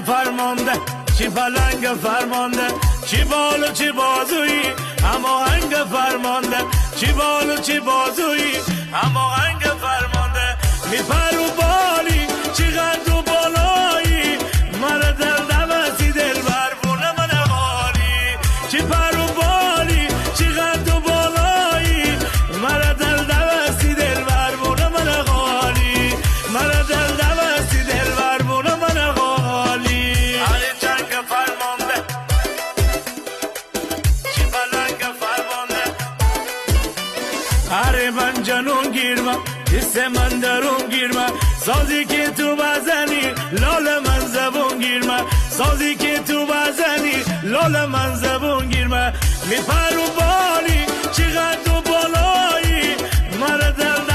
فرمانده چی پلنگ فرمانده چی بال و چی بازویی اما هنگ فرمانده چی بال و چی بازویی اما هنگ فرمانده میپر و بالی چی قد و بالایی مرا دل نوستی دل بربونه من غالی چی پر و بالی چی قد و بالایی مرا دل نوستی دل بربونه من غالی مرا دل نوستی دل بربونه من غالی علی جنگ فرمانده چی بلنگ فرمانده اره من جنون گیرم حس من درون گیرم سازی که تو بزنی لال من زبون گیرم سازی که تو بزنی لال من زبون گیرم میپر و بالی چقدر تو بالایی مرا دل